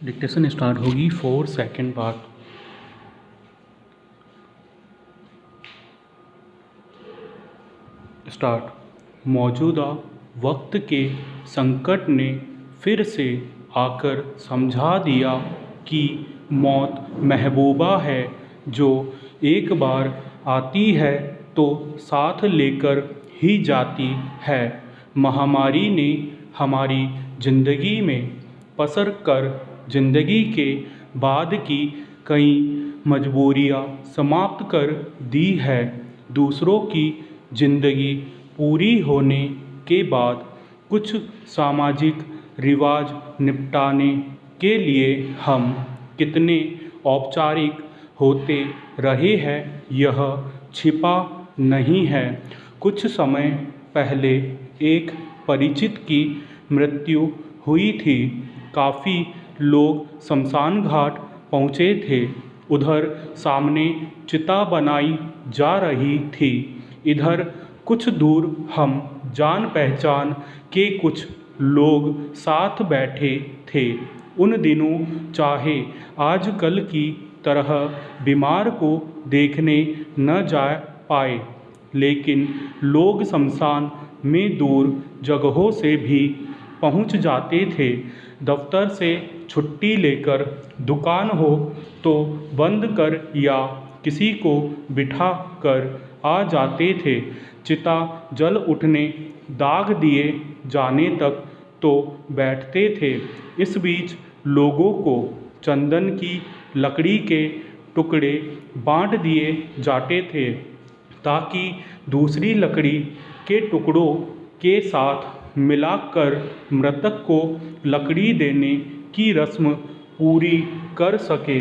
Dictation start होगी 4 second बाद। Start. मौजूदा वक्त के संकट ने फिर से आकर समझा दिया कि मौत महबूबा है जो एक बार आती है तो साथ लेकर ही जाती है। महामारी ने हमारी ज़िंदगी में पसर कर ज़िंदगी के बाद की कई मजबूरियां समाप्त कर दी है। दूसरों की ज़िंदगी पूरी होने के बाद कुछ सामाजिक रिवाज निपटाने के लिए हम कितने औपचारिक होते रहे हैं यह छिपा नहीं है। कुछ समय पहले एक परिचित की मृत्यु हुई थी। काफ़ी लोग शमशान घाट पहुँचे थे। उधर सामने चिता बनाई जा रही थी। इधर कुछ दूर हम जान पहचान के कुछ लोग साथ बैठे थे। उन दिनों चाहे आजकल की तरह बीमार को देखने न जा पाए, लेकिन लोग शमशान में दूर जगहों से भी पहुंच जाते थे। दफ्तर से छुट्टी लेकर दुकान हो तो बंद कर या किसी को बिठा कर आ जाते थे। चिता जल उठने, दाग दिए जाने तक तो बैठते थे। इस बीच लोगों को चंदन की लकड़ी के टुकड़े बांट दिए जाते थे ताकि दूसरी लकड़ी के टुकड़ों के साथ मिलाकर मृतक को लकड़ी देने की रस्म पूरी कर सके।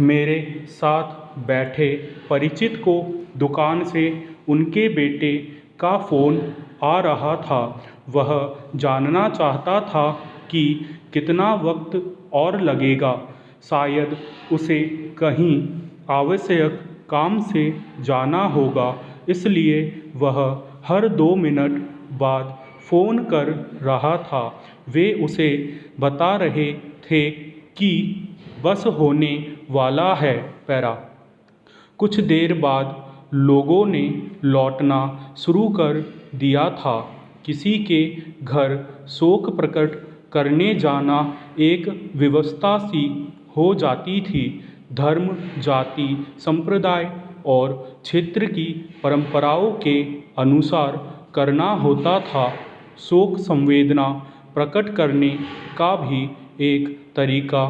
मेरे साथ बैठे परिचित को दुकान से उनके बेटे का फ़ोन आ रहा था। वह जानना चाहता था कि कितना वक्त और लगेगा। शायद उसे कहीं आवश्यक काम से जाना होगा, इसलिए वह हर 2 मिनट बाद फ़ोन कर रहा था। वे उसे बता रहे थे कि बस होने वाला है। पैरा। कुछ देर बाद लोगों ने लौटना शुरू कर दिया था। किसी के घर शोक प्रकट करने जाना एक व्यवस्था सी हो जाती थी। धर्म, जाति, संप्रदाय और क्षेत्र की परंपराओं के अनुसार करना होता था। शोक संवेदना प्रकट करने का भी एक तरीका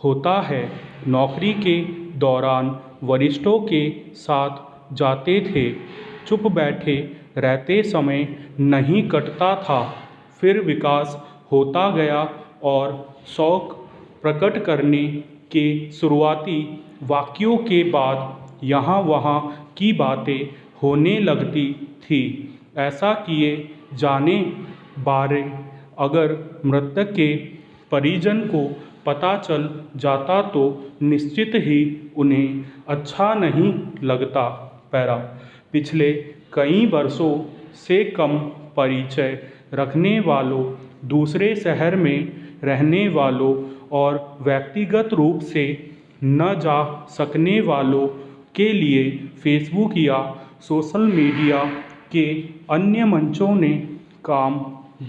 होता है। नौकरी के दौरान वरिष्ठों के साथ जाते थे। चुप बैठे रहते समय नहीं कटता था। फिर विकास होता गया और शौक प्रकट करने के शुरुआती वाक्यों के बाद यहाँ वहाँ की बातें होने लगती थी। ऐसा किए जाने बारे अगर मृतक के परिजन को पता चल जाता तो निश्चित ही उन्हें अच्छा नहीं लगता। पैरा। पिछले कई वर्षों से कम परिचय रखने वालों, दूसरे शहर में रहने वालों और व्यक्तिगत रूप से न जा सकने वालों के लिए फेसबुक या सोशल मीडिया के अन्य मंचों ने काम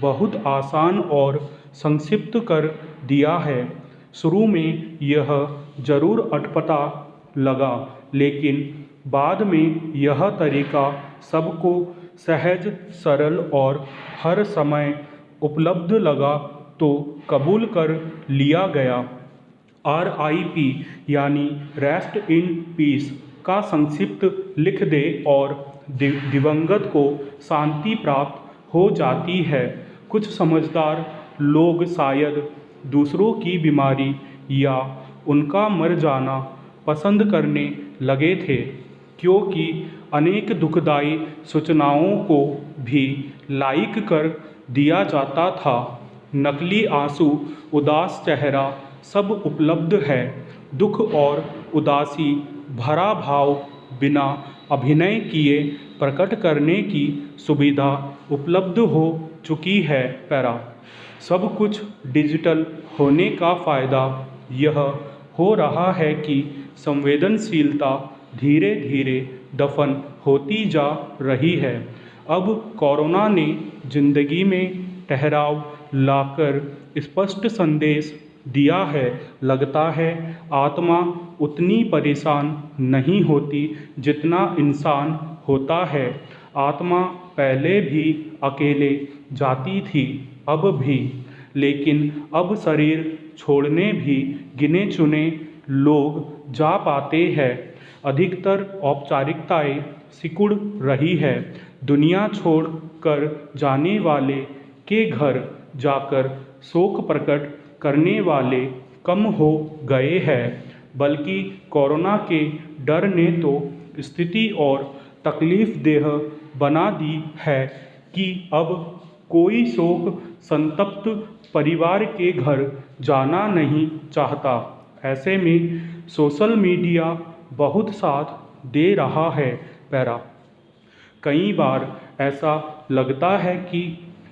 बहुत आसान और संक्षिप्त कर दिया है। शुरू में यह ज़रूर अटपटा लगा, लेकिन बाद में यह तरीका सबको सहज, सरल और हर समय उपलब्ध लगा तो कबूल कर लिया गया। RIP यानी रेस्ट इन पीस का संक्षिप्त लिख दे और दिवंगत को शांति प्राप्त हो जाती है। कुछ समझदार लोग शायद दूसरों की बीमारी या उनका मर जाना पसंद करने लगे थे, क्योंकि अनेक दुखदाई सूचनाओं को भी लाइक कर दिया जाता था। नकली आंसू, उदास चेहरा सब उपलब्ध है। दुख और उदासी भरा भाव बिना अभिनय किए प्रकट करने की सुविधा उपलब्ध हो चुकी है। पैरा। सब कुछ डिजिटल होने का फ़ायदा यह हो रहा है कि संवेदनशीलता धीरे धीरे दफन होती जा रही है। अब कोरोना ने जिंदगी में ठहराव लाकर स्पष्ट संदेश दिया है। लगता है आत्मा उतनी परेशान नहीं होती जितना इंसान होता है। आत्मा पहले भी अकेले जाती थी, अब भी, लेकिन अब शरीर छोड़ने भी गिने चुने लोग जा पाते हैं। अधिकतर औपचारिकताएं सिकुड़ रही है। दुनिया छोड़ कर जाने वाले के घर जाकर शोक प्रकट करने वाले कम हो गए हैं। बल्कि कोरोना के डर ने तो स्थिति और तकलीफदेह बना दी है कि अब कोई शोक संतप्त परिवार के घर जाना नहीं चाहता। ऐसे में सोशल मीडिया बहुत साथ दे रहा है। पैरा कई बार ऐसा लगता है कि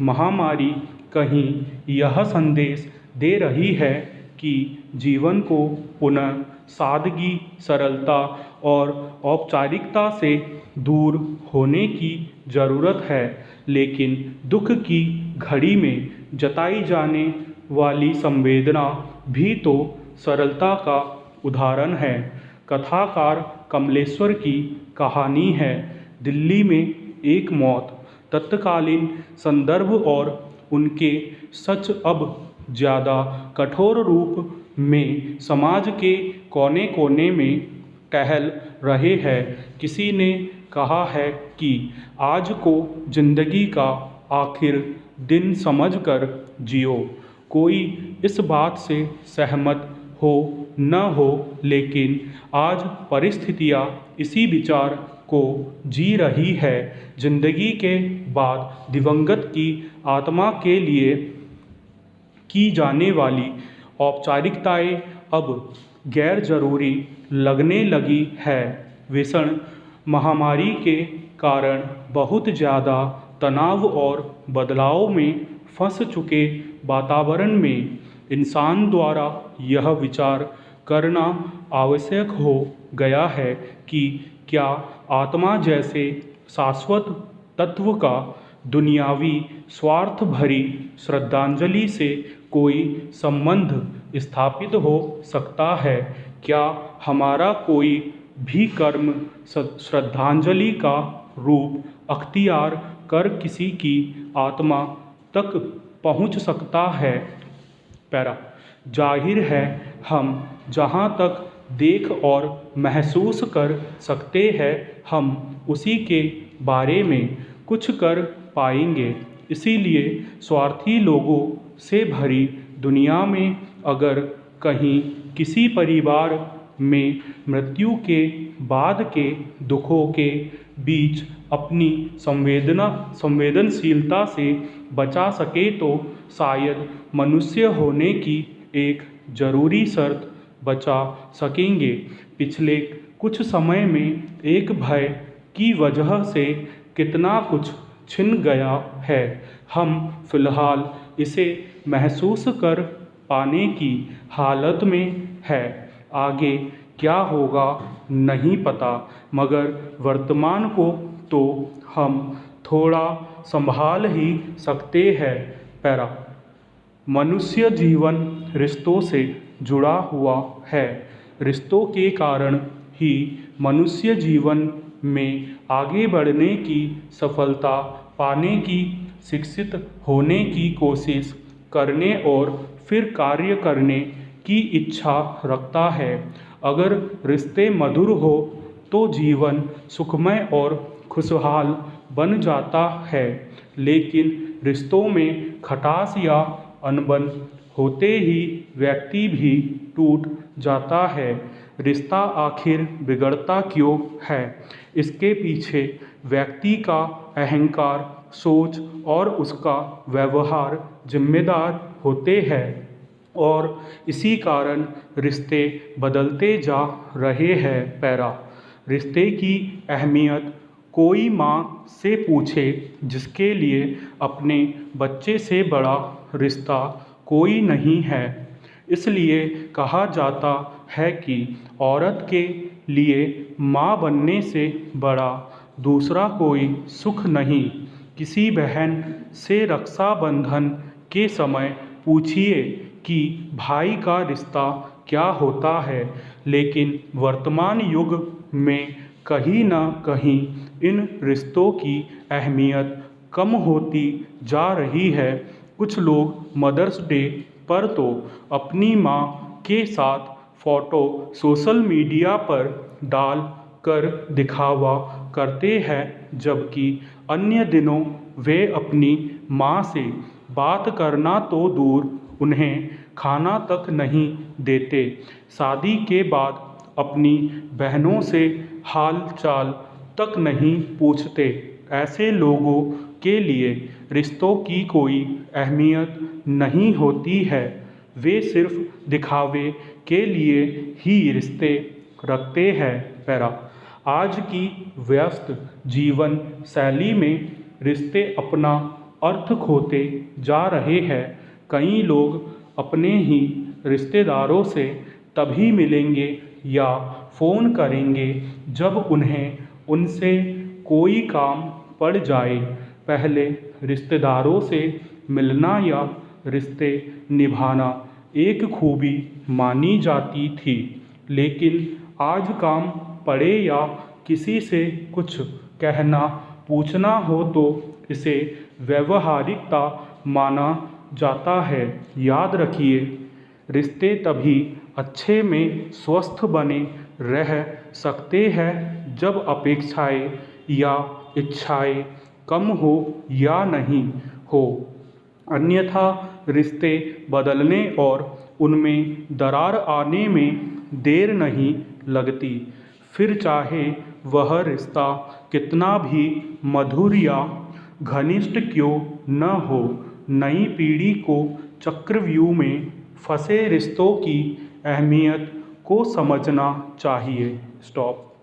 महामारी कहीं यह संदेश दे रही है कि जीवन को पुनः सादगी, सरलता और औपचारिकता से दूर होने की ज़रूरत है। लेकिन दुख की घड़ी में जताई जाने वाली संवेदना भी तो सरलता का उदाहरण है। कथाकार कमलेश्वर की कहानी है। दिल्ली में एक मौत, तत्कालीन संदर्भ और उनके सच अब ज़्यादा कठोर रूप में समाज के कोने कोने में टहल रहे हैं। किसी ने कहा है कि आज को जिंदगी का आखिर दिन समझकर जियो। कोई इस बात से सहमत हो न हो, लेकिन आज परिस्थितियाँ इसी विचार को जी रही है। जिंदगी के बाद दिवंगत की आत्मा के लिए की जाने वाली औपचारिकताएं अब गैर जरूरी लगने लगी है। वैश्विक महामारी के कारण बहुत ज़्यादा तनाव और बदलाव में फंस चुके वातावरण में इंसान द्वारा यह विचार करना आवश्यक हो गया है कि क्या आत्मा जैसे शाश्वत तत्व का दुनियावी स्वार्थ भरी श्रद्धांजलि से कोई संबंध स्थापित हो सकता है। क्या हमारा कोई भी कर्म श्रद्धांजलि का रूप अख्तियार कर किसी की आत्मा तक पहुंच सकता है। पैरा जाहिर है हम जहां तक देख और महसूस कर सकते हैं, हम उसी के बारे में कुछ कर पाएंगे। इसीलिए स्वार्थी लोगों से भरी दुनिया में अगर कहीं किसी परिवार में मृत्यु के बाद के दुखों के बीच अपनी संवेदनशीलता से बचा सके तो शायद मनुष्य होने की एक ज़रूरी शर्त बचा सकेंगे। पिछले कुछ समय में एक भय की वजह से कितना कुछ छिन गया है। हम फिलहाल इसे महसूस कर पाने की हालत में है। आगे क्या होगा नहीं पता, मगर वर्तमान को तो हम थोड़ा संभाल ही सकते हैं। पैरा मनुष्य जीवन रिश्तों से जुड़ा हुआ है। रिश्तों के कारण ही मनुष्य जीवन में आगे बढ़ने की, सफलता पाने की, शिक्षित होने की कोशिश करने और फिर कार्य करने की इच्छा रखता है। अगर रिश्ते मधुर हो तो जीवन सुखमय और खुशहाल बन जाता है, लेकिन रिश्तों में खटास या अनबन होते ही व्यक्ति भी टूट जाता है। रिश्ता आखिर बिगड़ता क्यों है? इसके पीछे व्यक्ति का अहंकार, सोच और उसका व्यवहार जिम्मेदार होते हैं और इसी कारण रिश्ते बदलते जा रहे हैं। पैरा रिश्ते की अहमियत कोई माँ से पूछे जिसके लिए अपने बच्चे से बड़ा रिश्ता कोई नहीं है। इसलिए कहा जाता है कि औरत के लिए माँ बनने से बड़ा दूसरा कोई सुख नहीं। किसी बहन से रक्षाबंधन के समय पूछिए कि भाई का रिश्ता क्या होता है, लेकिन वर्तमान युग में कहीं ना कहीं इन रिश्तों की अहमियत कम होती जा रही है। कुछ लोग मदर्स डे पर तो अपनी माँ के साथ फ़ोटो सोशल मीडिया पर डाल कर दिखावा करते हैं, जबकि अन्य दिनों वे अपनी माँ से बात करना तो दूर उन्हें खाना तक नहीं देते। शादी के बाद अपनी बहनों से हाल चाल तक नहीं पूछते। ऐसे लोगों के लिए रिश्तों की कोई अहमियत नहीं होती है। वे सिर्फ दिखावे के लिए ही रिश्ते रखते हैं। पैरा आज की व्यस्त जीवन शैली में रिश्ते अपना अर्थ खोते जा रहे हैं। कई लोग अपने ही रिश्तेदारों से तभी मिलेंगे या फ़ोन करेंगे जब उन्हें उनसे कोई काम पड़ जाए। पहले रिश्तेदारों से मिलना या रिश्ते निभाना एक खूबी मानी जाती थी, लेकिन आज काम पड़े या किसी से कुछ कहना पूछना हो तो इसे व्यावहारिकता माना जाता है। याद रखिए, रिश्ते तभी अच्छे में स्वस्थ बने रह सकते हैं जब अपेक्षाएं या इच्छाएं कम हो या नहीं हो। अन्यथा रिश्ते बदलने और उनमें दरार आने में देर नहीं लगती। फिर चाहे वह रिश्ता कितना भी मधुर या घनिष्ठ क्यों न हो। नई पीढ़ी को चक्रव्यूह में फंसे रिश्तों की अहमियत को समझना चाहिए। स्टॉप।